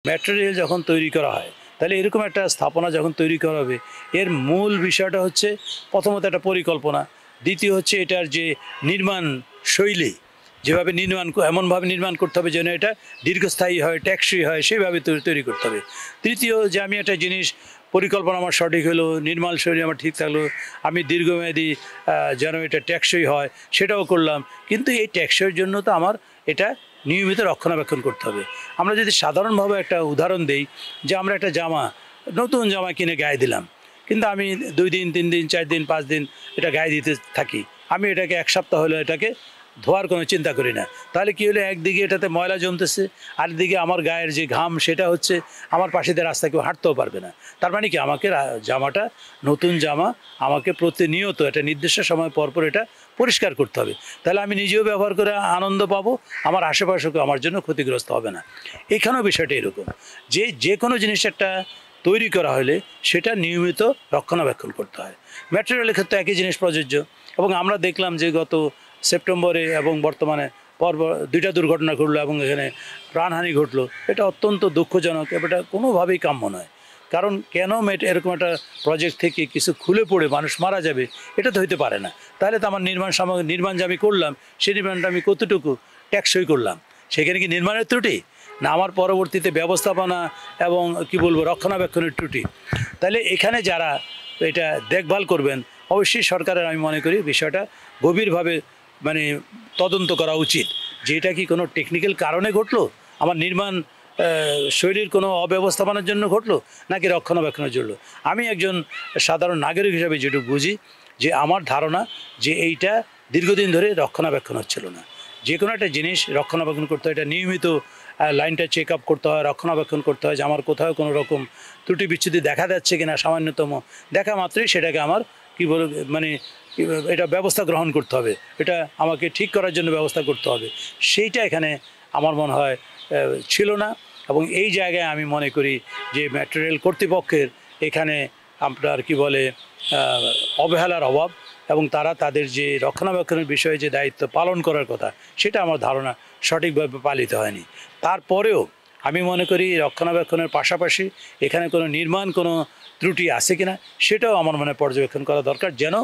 Metro rail যখন তৈরি করা হয় তাহলে এরকম একটা স্থাপনা যখন তৈরি করা হবে এর মূল বিষয়টা হচ্ছে প্রথমত একটা পরিকল্পনা, দ্বিতীয় হচ্ছে এটার যে নির্মাণ শৈলী, যেভাবে এমনভাবে নির্মাণ করতে হবে যেন এটা দীর্ঘস্থায়ী হয়, টেকসই হয়, সেইভাবে তৈরি করতে হবে। তৃতীয় যে আমি একটা জিনিস পরিকল্পনা আমার সঠিক হলো, নির্মাণ শৈলী আমার ঠিক থাকলো, আমি দীর্ঘমেয়াদী যেন এটা টেকসই হয় সেটাও করলাম। কিন্তু এই টেকসইয়ের জন্য তো আমার এটা নিয়মিত রক্ষণাবেক্ষণ করতে হবে। আমরা যদি সাধারণভাবে একটা উদাহরণ দেই, যে আমরা একটা নতুন জামা কিনে গায়ে দিলাম, কিন্তু আমি 2 দিন 3 দিন 4 দিন 5 দিন এটা গায়ে দিতে থাকি, আমি এটাকে 1 সপ্তাহ হলো এটাকে ধোয়ার কোনো চিন্তা করি না। তাহলে কী হলো, একদিকে এটাতে ময়লা জমতেছে, আরেকদিকে আমার গায়ের যে ঘাম সেটা হচ্ছে আমার পাশে দিয়ে রাস্তা কেউ হাঁটতেও পারবে না। তার মানে কি, আমাকে জামাটা, নতুন জামা আমাকে প্রতিনিয়ত একটা নির্দিষ্ট সময় পর পর এটা পরিষ্কার করতে হবে। তাহলে আমি নিজেও ব্যবহার করে আনন্দ পাবো, আমার আশেপাশেও আমার জন্য ক্ষতিগ্রস্ত হবে না। এখানেও বিষয়টা এরকম, যে কোনো জিনিস একটা তৈরি করা হলে সেটা নিয়মিত রক্ষণাবেক্ষণ করতে হয়। মেট্রো রেলের ক্ষেত্রে একই জিনিস প্রযোজ্য। এবং আমরা দেখলাম যে গত সেপ্টেম্বরে এবং বর্তমানে পরপর 2টা দুর্ঘটনা ঘটলো এবং এখানে প্রাণহানি ঘটলো। এটা অত্যন্ত দুঃখজনক, এটা কোনোভাবেই কাম্য নয়। কারণ কেন এরকম একটা প্রজেক্ট থেকে কিছু খুলে পড়ে মানুষ মারা যাবে, এটা তো হইতে পারে না। তাহলে তো আমার নির্মাণ যে আমি করলাম, সেই নির্মাণটা আমি কতটুকু টেকসই করলাম? সেখানে কি নির্মাণের ত্রুটি, না আমার পরবর্তীতে ব্যবস্থাপনা এবং রক্ষণাবেক্ষণের ত্রুটি? তাহলে এখানে যারা এটা দেখভাল করবেন, অবশ্যই সরকারের আমি মনে করি বিষয়টা গভীরভাবে তদন্ত করা উচিত, যে এটা কি কোনো টেকনিক্যাল কারণে ঘটলো, আমার নির্মাণ শৈলীর কোনো অব্যবস্থাপনার জন্য ঘটলো, নাকি রক্ষণাবেক্ষণের জন্য। আমি একজন সাধারণ নাগরিক হিসাবে যেটুকু বুঝি, যে আমার ধারণা যে এইটা দীর্ঘদিন ধরে রক্ষণাবেক্ষণ হচ্ছিল না। যে কোনো একটা জিনিস রক্ষণাবেক্ষণ করতে হয়, এটা নিয়মিত লাইনটা চেক আপ করতে হয়, রক্ষণাবেক্ষণ করতে হয়, যে আমার কোথাও কোনো রকম ত্রুটি বিচ্ছুতি দেখা যাচ্ছে কিনা, সামান্যতম দেখা মাত্রই সেটাকে আমার এটা ব্যবস্থা গ্রহণ করতে হবে, এটা আমাকে ঠিক করার জন্য ব্যবস্থা করতে হবে। সেইটা এখানে আমার মনে হয় ছিল না। এবং এই জায়গায় আমি মনে করি যে মেট্রো রেল কর্তৃপক্ষের এখানে আপনার অবহেলার অভাব, এবং তারা তাদের যে রক্ষণাবেক্ষণের বিষয়ে যে দায়িত্ব পালন করার কথা, সেটা আমার ধারণা সঠিকভাবে পালিত হয়নি। তারপরেও আমি মনে করি রক্ষণাবেক্ষণের পাশাপাশি এখানে কোনো ত্রুটি আছে কিনা সেটাও আমার মনে পর্যবেক্ষণ করা দরকার, যেন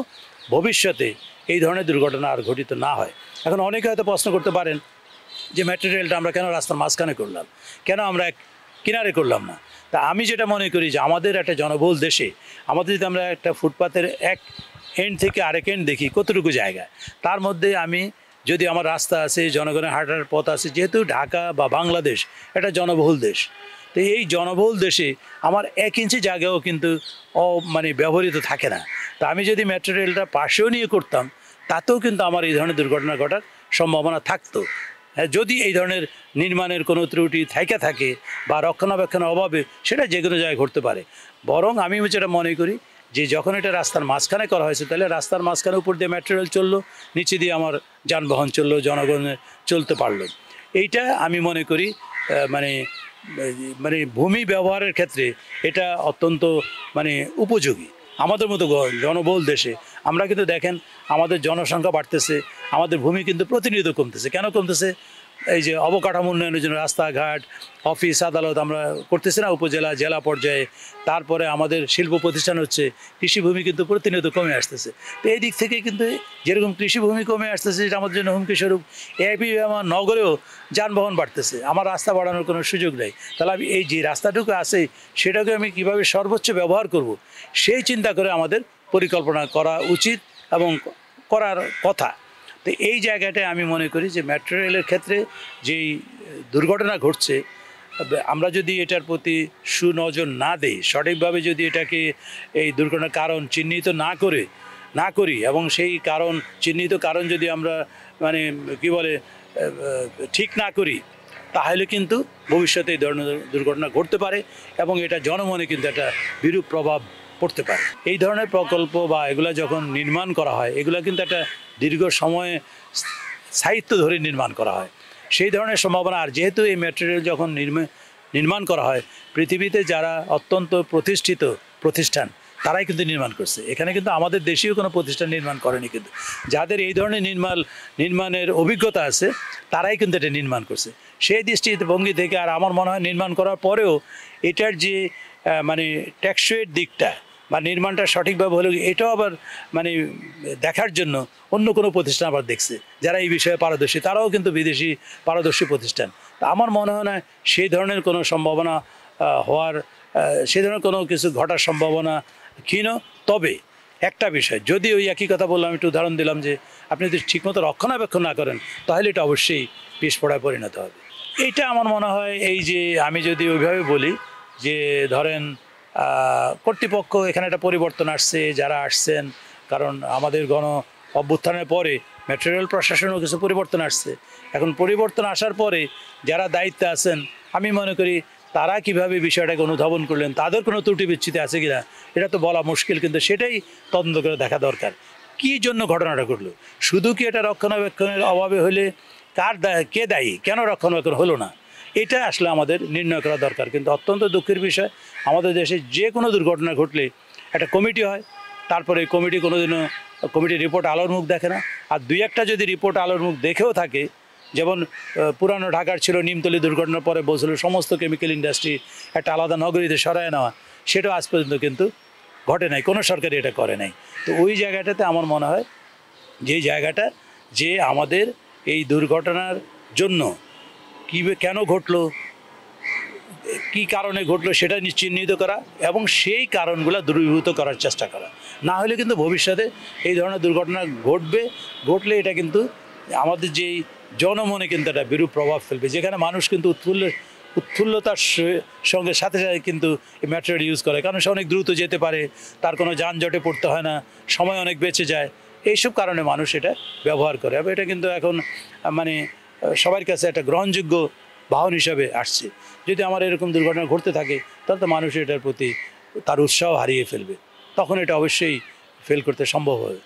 ভবিষ্যতে এই ধরনের দুর্ঘটনা আর ঘটিত না হয়। এখন অনেকে হয়তো প্রশ্ন করতে পারেন যে মেট্রো রেলটা আমরা কেন রাস্তার মাঝখানে করলাম, কেন আমরা কিনারে করলাম না? তা আমি যেটা মনে করি, যে আমাদের একটা জনবহুল দেশে আমাদের যদি আমরা একটা ফুটপাতের এক এন্ড থেকে আরেক এন্ড দেখি কতটুকু জায়গা, তার মধ্যে যদি আমার রাস্তা আছে, জনগণের হাঁটার পথ আছে, যেহেতু ঢাকা বা বাংলাদেশ একটা জনবহুল দেশ, তো এই জনবহুল দেশে আমার 1 ইঞ্চি জায়গাও কিন্তু ব্যবহৃত থাকে না। তা আমি যদি মেট্রো রেলটা পাশেও নিয়ে করতাম, তাতেও কিন্তু আমার এই ধরনের দুর্ঘটনা ঘটার সম্ভাবনা থাকতো। যদি এই ধরনের নির্মাণের কোনো ত্রুটি থাকে বা রক্ষণাবেক্ষণের অভাবে, সেটা যে কোনো জায়গায় ঘটতে পারে। বরং আমি যেটা মনে করি, যে যখন এটা রাস্তার মাঝখানে করা হয়েছে, তাহলে রাস্তার মাঝখানে উপর দিয়ে মেট্রো রেল চললো, নিচে দিয়ে আমার যানবাহন চললো, জনগণের চলতে পারলো। এইটা আমি মনে করি ভূমি ব্যবহারের ক্ষেত্রে এটা অত্যন্ত উপযোগী। আমাদের মতো জনবহুল দেশে আমরা কিন্তু দেখেন, আমাদের জনসংখ্যা বাড়তেছে, আমাদের ভূমি কিন্তু প্রতিনিয়ত কমতেছে। কেন কমতেছে? এই যে অবকাঠামো উন্নয়নের জন্য রাস্তাঘাট, অফিস আদালত আমরা করতেছি না উপজেলা জেলা পর্যায়ে, তারপরে আমাদের শিল্প প্রতিষ্ঠান হচ্ছে, কৃষিভূমি কিন্তু প্রতিনিয়ত কমে আসতেছে। তো এই দিক থেকে কিন্তু যেরকম কৃষিভূমি কমে আসতেছে, যেটা আমাদের জন্য হুমকি স্বরূপ, একই আমার নগরেও যানবাহন বাড়তেছে, আমার রাস্তা বাড়ানোর কোনো সুযোগ নেই। তাহলে আমি এই যে রাস্তাটুকু আছে সেটাকে আমি কীভাবে সর্বোচ্চ ব্যবহার করব, সেই চিন্তা করে আমাদের পরিকল্পনা করা উচিত এবং করার কথা। তো এই জায়গাটায় আমি মনে করি যে মেট্রো রেলের ক্ষেত্রে যেই দুর্ঘটনা ঘটছে, আমরা যদি এটার প্রতি সুনজর না দেই, সঠিকভাবে যদি এটাকে এই দুর্ঘটনার কারণ চিহ্নিত না করি এবং সেই চিহ্নিত কারণ যদি আমরা ঠিক না করি, তাহলে কিন্তু ভবিষ্যতে এই ধরনের দুর্ঘটনা ঘটতে পারে এবং এটা জনমনে কিন্তু একটা বিরূপ প্রভাব পড়তে পারে। এই ধরনের প্রকল্প বা এগুলা যখন নির্মাণ করা হয়, এগুলা কিন্তু একটা দীর্ঘ সময়ে স্থায়িত্ব ধরে নির্মাণ করা হয়, সেই ধরনের সম্ভাবনা। আর যেহেতু এই মেট্রো রেল যখন নির্মাণ করা হয়, পৃথিবীতে যারা অত্যন্ত প্রতিষ্ঠিত প্রতিষ্ঠান তারাই কিন্তু নির্মাণ করছে। এখানে কিন্তু আমাদের দেশীয় কোনো প্রতিষ্ঠান নির্মাণ করেনি, কিন্তু যাদের এই ধরনের নির্মাণের অভিজ্ঞতা আছে তারাই কিন্তু এটা নির্মাণ করছে। সেই দৃষ্টিভঙ্গি থেকে আর আমার মনে হয় নির্মাণ করার পরেও এটার যে মানে টেকসইয়ের দিকটা বা নির্মাণটা সঠিকভাবে হলো এটাও আবার মানে দেখার জন্য অন্য কোনো প্রতিষ্ঠান আবার দেখছে যারা এই বিষয়ে পারদর্শী, তারাও কিন্তু বিদেশি পারদর্শী প্রতিষ্ঠান। তা আমার মনে হয় না সেই ধরনের কোনো সম্ভাবনা হওয়ার সেই ধরনের কোনো কিছু ঘটার সম্ভাবনা ক্ষীণ। তবে একটা বিষয়, যদি ওই একই কথা বললাম, একটু উদাহরণ দিলাম যে আপনি যদি ঠিকমতো রক্ষণাবেক্ষণ না করেন তাহলে এটা অবশ্যই পিছপড়ায় পরিণত হবে। এইটা আমার মনে হয় এই যে আমি যদি ওইভাবে বলি যে ধরেন কর্তৃপক্ষ এখানে একটা পরিবর্তন আসছে, যারা আসছেন, কারণ আমাদের গণ অভ্যুত্থানের পরে ম্যাটেরিয়াল প্রশাসনেও কিছু পরিবর্তন আসছে। এখন পরিবর্তন আসার পরে যারা দায়িত্বে আছেন আমি মনে করি তারা কিভাবে বিষয়টাকে অনুধাবন করলেন, তাদের কোনো ত্রুটি বিচ্যুতি আছে কিনা এটা তো বলা মুশকিল, কিন্তু সেটাই তদন্ত করে দেখা দরকার কী জন্য ঘটনাটা ঘটলো। শুধু কি এটা রক্ষণাবেক্ষণের অভাবে হলে কে দায়ী, কেন রক্ষণাবেক্ষণ হলো না, এটা আসলে আমাদের নির্ণয় করা দরকার। কিন্তু অত্যন্ত দুঃখের বিষয়, আমাদের দেশে যে কোনো দুর্ঘটনা ঘটলে একটা কমিটি হয়, তারপরে এই কমিটি কোনোদিনও কমিটির রিপোর্ট আলোর মুখ দেখে না। আর দুই একটা যদি রিপোর্ট আলোর মুখ দেখেও থাকে, যেমন পুরানো ঢাকার ছিল নিমতলী দুর্ঘটনার পরে বলছিল সমস্ত কেমিক্যাল ইন্ডাস্ট্রি একটা আলাদা নগরীতে সরায় নেওয়া, সেটাও আজ পর্যন্ত কিন্তু ঘটে নাই, কোনো সরকারই এটা করে নাই। তো ওই জায়গাটাতে আমার মনে হয় যে জায়গাটা যে আমাদের এই দুর্ঘটনার জন্য কেন ঘটলো, কী কারণে ঘটলো সেটা চিহ্নিত করা এবং সেই কারণগুলো দূরীভূত করার চেষ্টা করা। না হলে কিন্তু ভবিষ্যতে এই ধরনের দুর্ঘটনা ঘটলে এটা কিন্তু আমাদের যেই জনমনে কিন্তু একটা বিরূপ প্রভাব ফেলবে, যেখানে মানুষ কিন্তু উৎফুল্লতার সাথে সাথে কিন্তু এই ম্যাটেরিয়াল ইউজ করে, কারণ সে অনেক দ্রুত যেতে পারে, তার কোনো যানজটে পড়তে হয় না, সময় অনেক বেঁচে যায়, এইসব কারণে মানুষ এটা ব্যবহার করে। এবং এটা কিন্তু এখন মানে সবার কাছে একটা গ্রহণযোগ্য বাহন হিসাবে আসছে। যদি আমার এরকম দুর্ঘটনা ঘটতে থাকে তাহলে তো মানুষ এটার প্রতি তার উৎসাহ হারিয়ে ফেলবে, তখন এটা অবশ্যই ফেল করতে সম্ভব হবে।